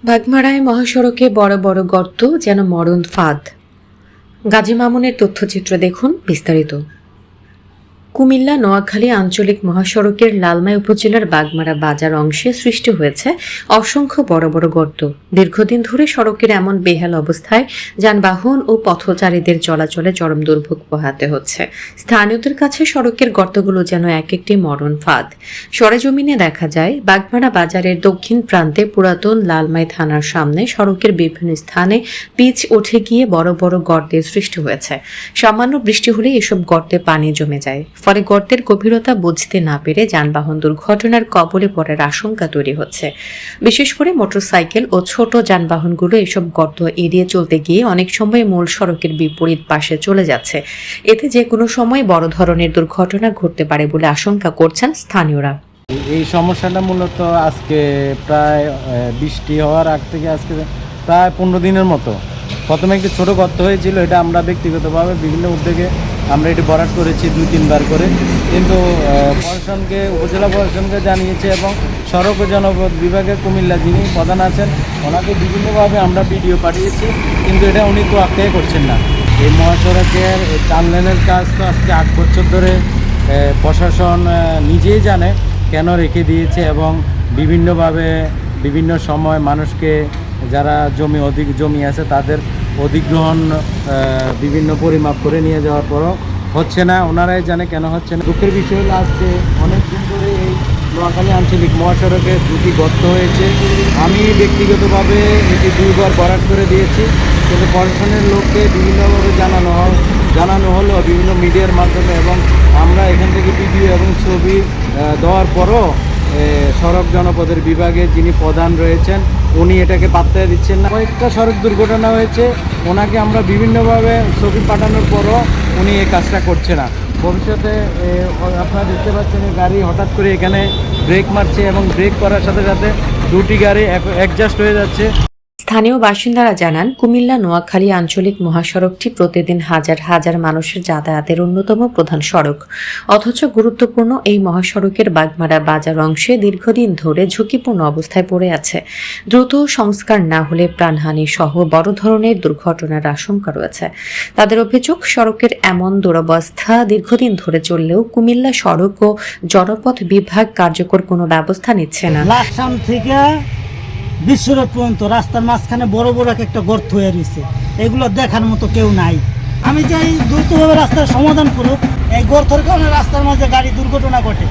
বাগমারায় মহাসড়কে বড় বড় গর্ত যেন মরণ ফাঁদ। গাজী মামুনের তথ্যচিত্র দেখুন বিস্তারিত। কুমিল্লা নোয়াখালী আঞ্চলিক মহাসড়কের লালমাই উপজেলার বাগমারা বাজার অংশে সৃষ্টি হয়েছে অসংখ্য বড় বড় গর্ত। দীর্ঘদিন ধরে সড়কের এমন বেহাল অবস্থায় যানবাহন ও পথচারীদের চলাচলে চরম দুর্ভোগ পোহাতে হচ্ছে। স্থানীয়দের কাছে সড়কের গর্তগুলো যেন এক একটি মরণ ফাঁদ। সরেজমিনে দেখা যায়, বাগমারা বাজারের দক্ষিণ প্রান্তে পুরাতন লালমাই থানার সামনে সড়কের বিভিন্ন স্থানে পিচ উঠে গিয়ে বড় বড় গর্তের সৃষ্টি হয়েছে। সামান্য বৃষ্টি হলে এসব গর্তে পানি জমে যায়, ফলে গর্তের গভীরতা বুঝতে না পেরে যানবাহন দুর্ঘটনার কবলে পড়ার আশঙ্কা তৈরি হচ্ছে। বিশেষ করে মোটরসাইকেল ও ছোট যানবাহনগুলো এসব গর্ত এড়িয়ে চলতে গিয়ে অনেক সময় মূল সড়কের বিপরীত পাশে চলে যাচ্ছে। এতে যে কোনো সময় বড় ধরনের দুর্ঘটনা ঘটতে পারে বলে আশঙ্কা করছেন স্থানীয়রা। এই সমস্যাটা মূলত আজকে প্রায় বৃষ্টি হওয়ার আগ থেকে আজকে প্রায় 15 দিনের মতো। প্রথমে একটি ছোট গর্ত হয়েছিল, এটা আমরা ব্যক্তিগতভাবে বিভিন্ন উদ্যোগে আমরা এটি ভরাট করেছি 2-3 বার করে, কিন্তু উপজেলা প্রশাসনকে জানিয়েছে এবং সড়ক ও জনপথ বিভাগের কুমিল্লা যিনি প্রধান আছেন ওনাকে বিভিন্নভাবে আমরা ভিডিও পাঠিয়েছি, কিন্তু এটা উনি তো আখ্যায় করছেন না। এই মহাসড়কের 4 লেনের কাজ তো আজকে 8 বছর ধরে প্রশাসন নিজেই জানে কেন রেখে দিয়েছে, এবং বিভিন্নভাবে বিভিন্ন সময় মানুষকে যারা জমি আছে তাদের অধিগ্রহণ বিভিন্ন পরিমাপ করে নিয়ে যাওয়ার পরও হচ্ছে না। ওনারাই জানে কেন হচ্ছে না। দুঃখের বিষয় হলো আজকে অনেক দিন ধরে এই নোয়াখালী আঞ্চলিক মহাসড়কে 2টি গর্ত হয়েছে। আমি ব্যক্তিগতভাবে এটি 2 বার ভরাট করে দিয়েছি, কিন্তু প্রশাসনের লোককে বিভিন্নভাবে জানানো হলো বিভিন্ন মিডিয়ার মাধ্যমে, এবং আমরা এখান থেকে ভিডিও এবং ছবি দেওয়ার পরও সড়ক জনপদের বিভাগে যিনি প্রধান রয়েছেন উনি এটাকে পাত্তা দিচ্ছেন না। কয়েকটা সড়ক দুর্ঘটনা হয়েছে, ওনাকে আমরা বিভিন্নভাবে ছবি পাঠানোর পরও উনি এই কাজটা করছে না। ভবিষ্যতে আপনারা দেখতে পাচ্ছেন গাড়ি হঠাৎ করে এখানে ব্রেক মারছে, এবং ব্রেক করার সাথে সাথে 2টি গাড়ি অ্যাডজাস্ট হয়ে যাচ্ছে। স্থানীয় বাসিন্দারা জানান, কুমিল্লা নোয়াখালী আঞ্চলিক মহাসড়কটি প্রতিদিন হাজার হাজার মানুষের যাতায়াতের অন্যতম প্রধান সড়ক। অথচ গুরুত্বপূর্ণ এই মহাসড়কের বাগমারা বাজার অংশে দীর্ঘদিন ধরে ঝুঁকিপূর্ণ অবস্থায় পড়ে আছে। দ্রুত সংস্কার না হলে প্রাণহানি সহ বড় ধরনের দুর্ঘটনার আশঙ্কা রয়েছে। তাদের অভিযোগ, সড়কের এমন দুরবস্থা দীর্ঘদিন ধরে চললেও কুমিল্লা সড়ক ও জনপথ বিভাগ কার্যকর কোনো ব্যবস্থা নিচ্ছে না। লাকসাম থেকে বিশ্বরোড পর্যন্ত রাস্তার মাঝখানে বড় বড় একটা গর্ত হয়ে রয়েছে, এগুলো দেখার মতো কেউ নাই। আমি চাই দ্রুতভাবে রাস্তার সমাধান করুক। এই গর্তের কারণে রাস্তার মাঝে গাড়ি দুর্ঘটনা ঘটে।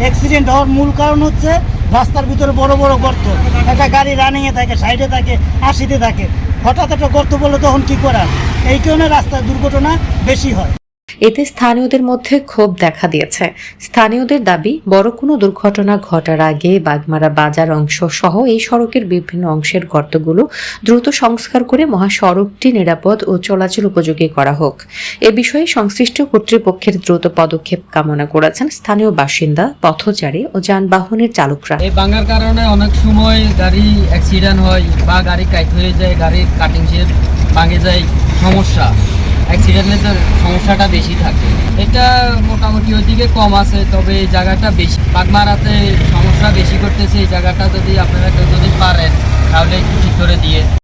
অ্যাক্সিডেন্ট হওয়ার মূল কারণ হচ্ছে রাস্তার ভিতরে বড় বড় গর্ত। একটা গাড়ি রানিংয়ে থাকে, সাইডে থাকে, 80-তে থাকে, হঠাৎ একটা গর্ত বলে তখন কি করার? এই কারণে রাস্তায় দুর্ঘটনা বেশি হয়। এতে স্থানীয়দের মধ্যে ক্ষোভ দেখা দিয়েছে। স্থানীয়দের দাবি, বড় কোনো দুর্ঘটনা ঘটার আগে বাগমারা বাজার অংশ সহ এই সড়কের বিভিন্ন অংশের গর্তগুলো দ্রুত সংস্কার করে মহাসড়কটি নিরাপদ ও চলাচল উপযোগী করা হোক। এ বিষয়ে সংশ্লিষ্ট কর্তৃপক্ষের দ্রুত পদক্ষেপ কামনা করেছেন স্থানীয় বাসিন্দা, পথচারী ও যানবাহনের চালকরা। এই ভাঙার কারণে অনেক সময় গাড়ি অ্যাক্সিডেন্ট হয় বা গাড়ি কাট হয়ে যায়, গাড়ির কাটিং শেড ভাঙে যায়, সমস্যা অ্যাক্সিডেন্টের সমস্যাটা বেশি থাকে। এটা মোটামুটি ওইদিকে কম আছে, তবে এই জায়গাটা বেশি বাগমারাতে সমস্যা বেশি করতেছে। এই জায়গাটা যদি আপনারা কেউ যদি পারেন তাহলে একটু ঠিক করে দিয়ে